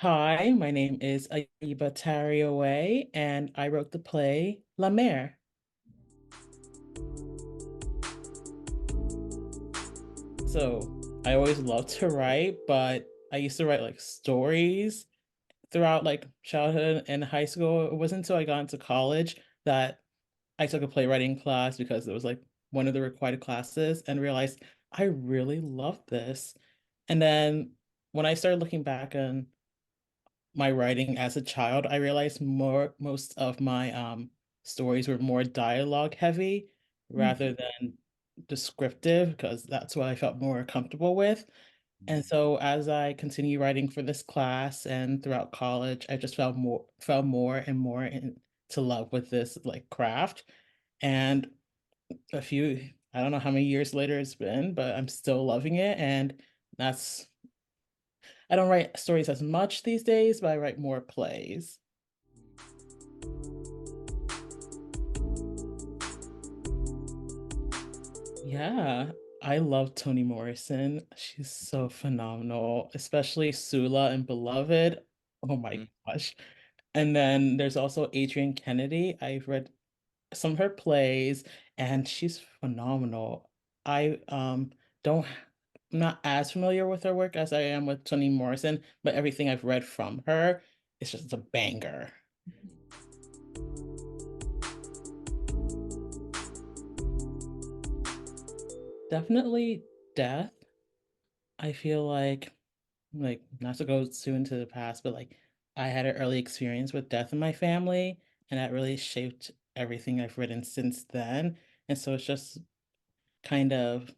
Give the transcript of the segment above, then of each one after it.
Hi, my name is Ayibatari Owei, and I wrote the play La Mer. So I always loved to write, but I used to write like stories throughout like childhood and high school. It wasn't until I got into college that I took a playwriting class because it was like one of the required classes and realized I really loved this. And then when I started looking back on my writing as a child, I realized most of my stories were more dialogue heavy Mm, rather than descriptive because that's what I felt more comfortable with. And mm, so as I continue writing for this class and throughout college, I just fell more and more into love with this like craft. And I don't know how many years later it's been, but I'm still loving it. And that's I don't write stories as much these days, but I write more plays. Yeah, I love Toni Morrison. She's so phenomenal, especially Sula and Beloved. Oh my mm, gosh. And then there's also Adrienne Kennedy. I've read some of her plays and she's phenomenal. I don't I'm not as familiar with her work as I am with Toni Morrison, but everything I've read from her is just a banger. Definitely death. I feel like not to go too into the past, but like I had an early experience with death in my family, and that really shaped everything I've written since then. And so it's just kind of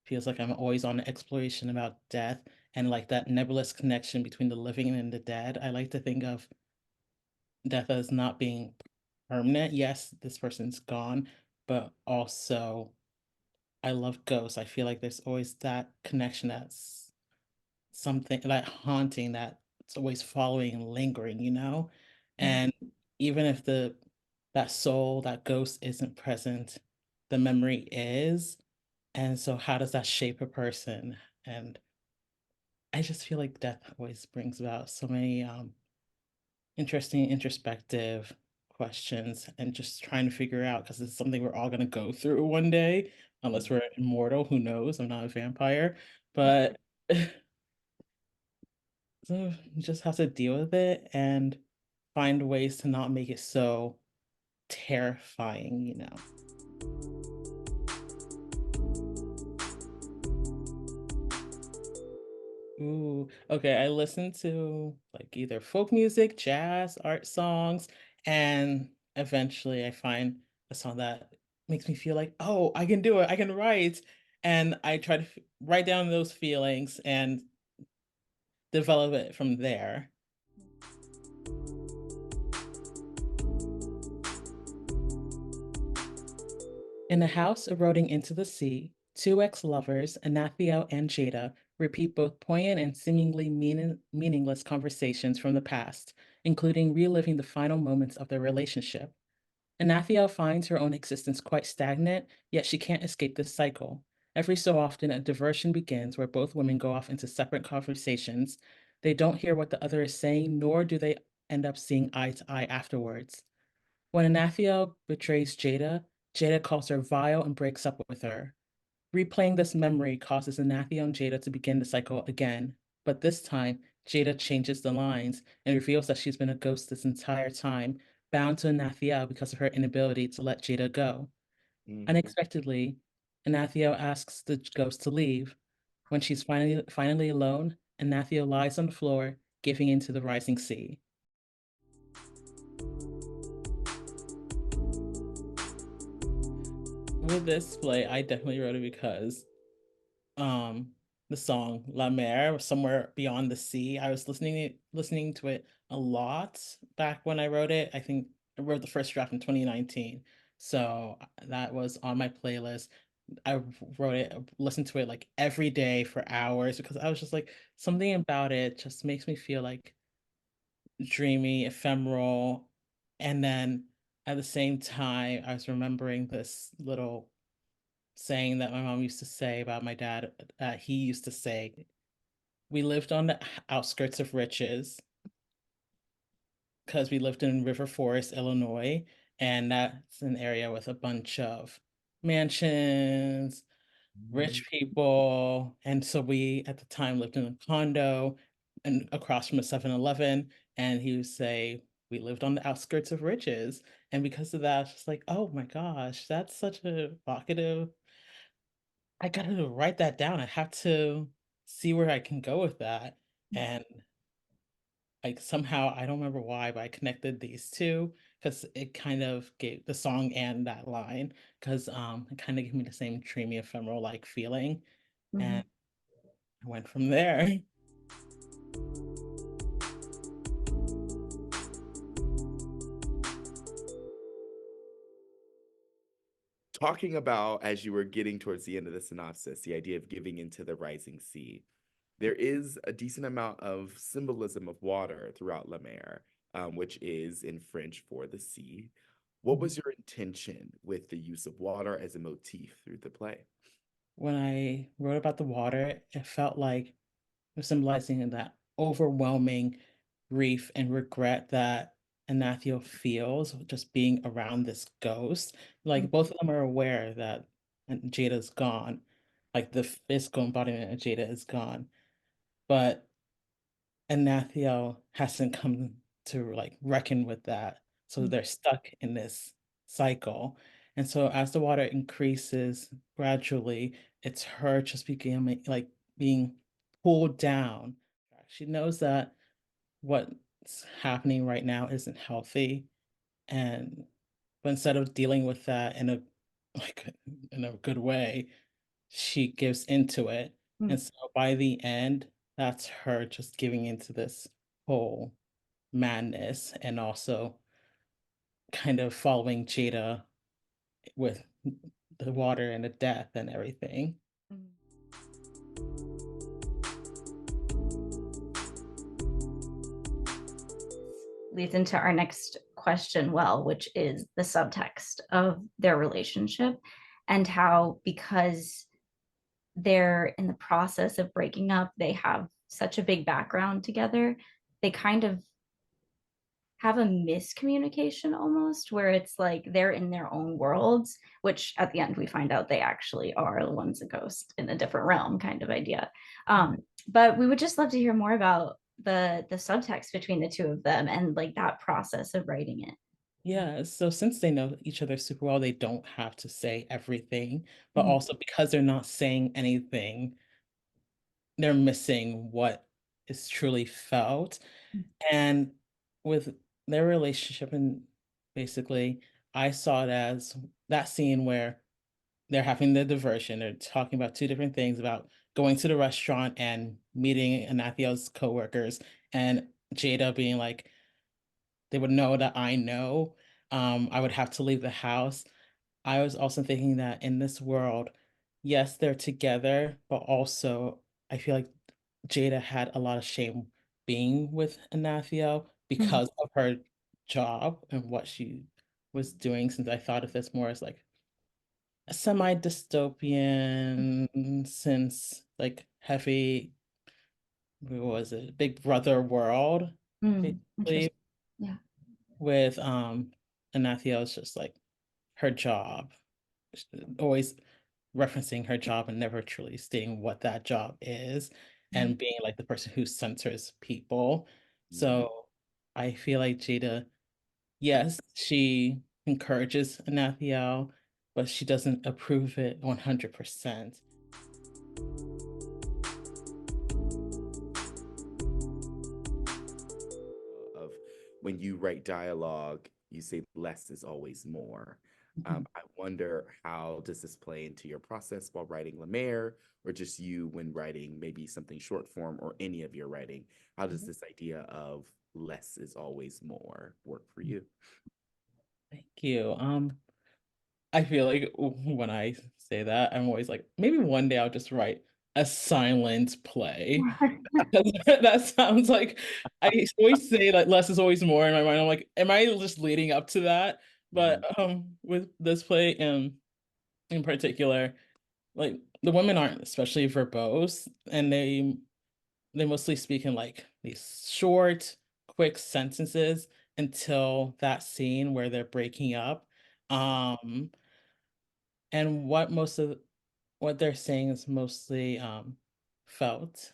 feels like I'm always on the exploration about death and like that nebulous connection between the living and the dead. I like to think of death as not being permanent. Yes, this person's gone, but also I love ghosts. I feel like there's always that connection that's something that haunting that's always following and lingering, you know? mm, And even if that soul, that ghost isn't present, the memory is. And so how does that shape a person? And I just feel like death always brings about so many interesting introspective questions and just trying to figure out because it's something we're all going to go through one day, unless mm. we're immortal, who knows? I'm not a vampire, but so you just have to deal with it and find ways to not make it so terrifying, you know. Ooh, okay. I listen to like either folk music, jazz, art songs, and eventually I find a song that makes me feel like, oh, I can do it. I can write. And I try to write down those feelings and develop it from there. In a house eroding into the sea, two ex-lovers, Anathio and Jada, repeat both poignant and seemingly meaningless conversations from the past, including reliving the final moments of their relationship. Anathia finds her own existence quite stagnant, yet she can't escape this cycle. Every so often, a diversion begins where both women go off into separate conversations. They don't hear what the other is saying, nor do they end up seeing eye to eye afterwards. When Anathia betrays Jada, Jada calls her vile and breaks up with her. Replaying this memory causes Anathia and Jada to begin the cycle again, but this time, Jada changes the lines and reveals that she's been a ghost this entire time, bound to Anathia because of her inability to let Jada go. Mhm. Unexpectedly, Anathia asks the ghost to leave. When she's finally alone, Anathia lies on the floor, giving into the rising sea. With this play, I definitely wrote it because um the song La Mer, Somewhere Beyond the Sea. I was listening to it a lot back when I wrote it. I think I wrote the first draft in 2019. So that was on my playlist. I wrote it, listened to it like every day for hours because I was just like something about it just makes me feel like dreamy, ephemeral. And then at the same time, I was remembering this little saying that my mom used to say about my dad. He used to say, we lived on the outskirts of riches. because we lived in River Forest, Illinois, and that's an area with a bunch of mansions, Mm, rich people. And so we at the time lived in a condo and across from a 7-Eleven. And he would say, we lived on the outskirts of riches. And because of that, it's just like, oh my gosh, that's such a evocative. I gotta write that down. I have to see where I can go with that. And like somehow I don't remember why, but I connected these two because it kind of gave the song and that line because it kind of gave me the same dreamy ephemeral like feeling. mhm, And I went from there. Talking about as you were getting towards the end of the synopsis, the idea of giving into the rising sea, there is a decent amount of symbolism of water throughout La Mer, which is in French for the sea. What was your intention with the use of water as a motif through the play? When I wrote about the water, it felt like it was symbolizing that overwhelming grief and regret that Anathio feels just being around this ghost. Mm, Like both of them are aware that Jada's gone, like the physical embodiment of Jada is gone, but Anathio hasn't come to like reckon with that. So mm, they're stuck in this cycle. And so as the water increases gradually, it's her just becoming like being pulled down. She knows that what's happening right now isn't healthy. And but instead of dealing with that in a like in a good way, she gives into it. mm. And so by the end, that's her just giving into this whole madness and also kind of following Jada with the water and the death and everything. Mm. Leads into our next question well, which is the subtext of their relationship and how, because they're in the process of breaking up, they have such a big background together, they kind of have a miscommunication almost, where it's like they're in their own worlds, which at the end we find out they actually are, the one's a ghost in a different realm kind of idea. But we would just love to hear more about the subtext between the two of them and like that process of writing it. Yeah, so since they know each other super well, they don't have to say everything, but Mm, also because they're not saying anything, they're missing what is truly felt. And with their relationship, and basically, I saw it as that scene where they're having the diversion. They're talking about two different things about going to the restaurant and meeting Anathio's coworkers, and Jada being like, they would know that I know. I would have to leave the house. I was also thinking that in this world, yes, they're together, but also I feel like Jada had a lot of shame being with Anathio mm, because of her job and what she was doing, since I thought of this more as like a semi-dystopian, since like heavy, what was it, Big Brother world, interesting. basically, Yeah. with Anathio's just like her job, always referencing her job and never truly stating what that job is, Mm, and being like the person who censors people. mm. So I feel like Jada, yes, she encourages Anathio, but she doesn't approve it 100%. Of when you write dialogue, you say less is always more. Mhm. I wonder, how does this play into your process while writing La Mer, or just you when writing maybe something short form or any of your writing? How does this idea of less is always more work for you? Thank you. I feel like when I say that, I'm always like, maybe one day I'll just write a silent play. That sounds like I always say that less is always more in my mind. I'm like, am I just leading up to that? But Mhm. with this play in particular, like the women aren't especially verbose, and they mostly speak in like these short, quick sentences. until that scene where they're breaking up. Um, and what they're saying is mostly felt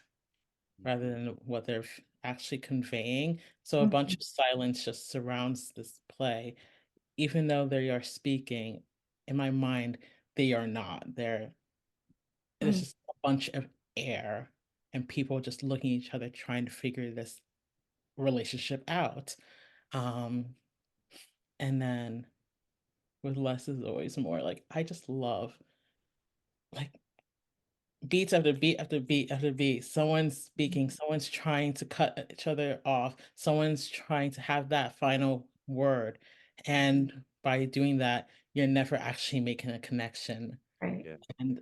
rather Mhm. than what they're actually conveying. So a bunch Mhm. of silence just surrounds this play, even though they are speaking. In my mind, they are not. There's Mm. just a bunch of air and people just looking at each other trying to figure this relationship out. Um, and then with less is always more. Like I just love like beats after beat after beat after beat. Someone's speaking, someone's trying to cut each other off, someone's trying to have that final word. And by doing that, you're never actually making a connection. Right. Yeah. And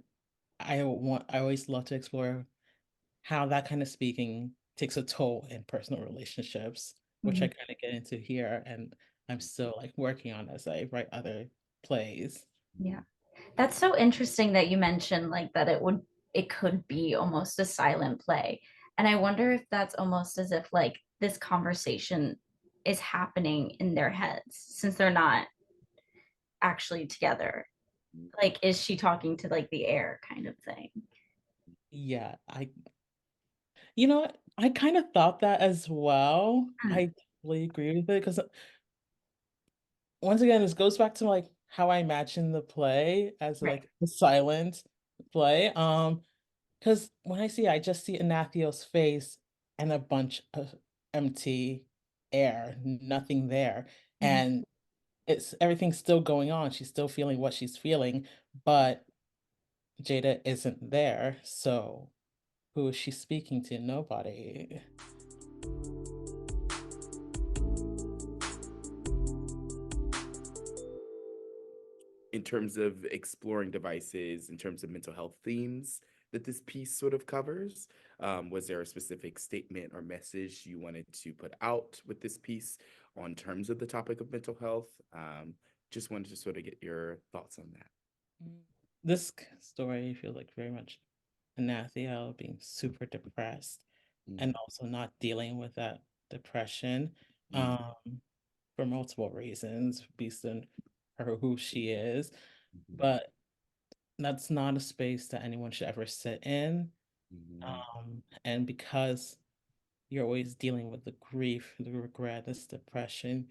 I always love to explore how that kind of speaking takes a toll in personal relationships, which I Mhm. kind of get into here. And I'm still like working on as I write other plays. Yeah. That's so interesting that you mentioned like that it could be almost a silent play. And I wonder if that's almost as if like this conversation is happening in their heads since they're not actually together. Mhm. Like, is she talking to like the air kind of thing? Yeah, you know what? I kind of thought that as well. Mm. I totally agree with it because once again, this goes back to like how I imagine the play as Right. like a silent play. Because when I just see Anathio's face and a bunch of empty air, nothing there. Mhm. And it's everything's still going on. She's still feeling what she's feeling, but Jada isn't there. So who is she speaking to? Nobody. In terms of exploring devices, in terms of mental health themes that this piece sort of covers, was there a specific statement or message you wanted to put out with this piece on terms of the topic of mental health? Just wanted to sort of get your thoughts on that. Mm. Story feels like very much Anathia being super depressed and Mm, also not dealing with that depression mm, um, for multiple reasons based on her who she is. mhm, But that's not a space that anyone should ever sit in. mhm, And because you're always dealing with the grief, the regret, this depression,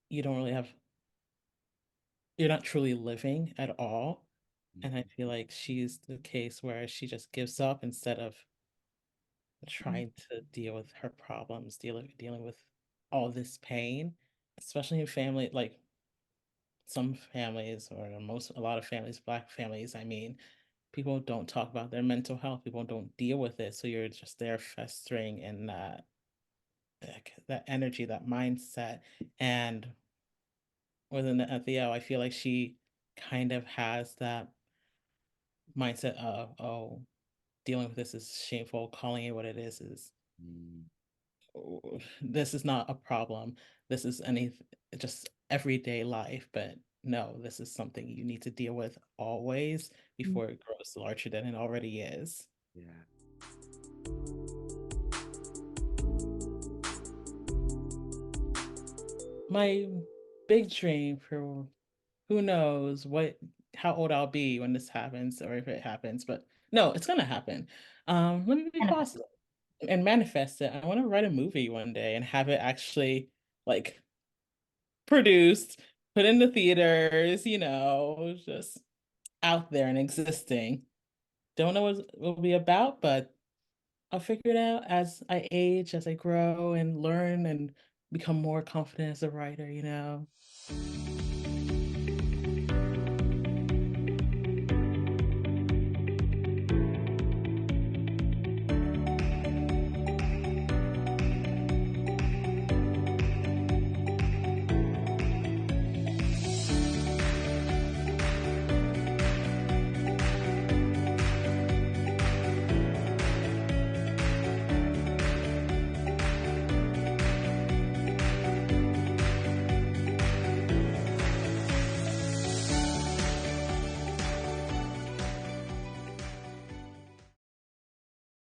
you don't really have, you're not truly living at all. And I mhm, feel like she's the case where she just gives up instead of Mhm. trying to deal with her problems, dealing with all this pain, especially in family, like some families or a lot of families, Black families, I mean, people don't talk about their mental health. People don't deal with it. So you're just there festering in that energy, that mindset. And within the Theo, I feel like she kind of has that mindset of, oh, dealing with this is shameful, calling it what it is mm, oh, this is not a problem. This is just everyday life. But no, this is something you need to deal with always Mhm. before it grows larger than it already is. yeah. My big dream for who knows how old I'll be when this happens or if it happens, but no, it's gonna happen. Let me be Manifest. positive and manifest it. I want to write a movie one day and have it actually like produced, put in the theaters, just out there and existing. Don't know what it'll be about, but I'll figure it out as I age, as I grow and learn and become more confident as a writer.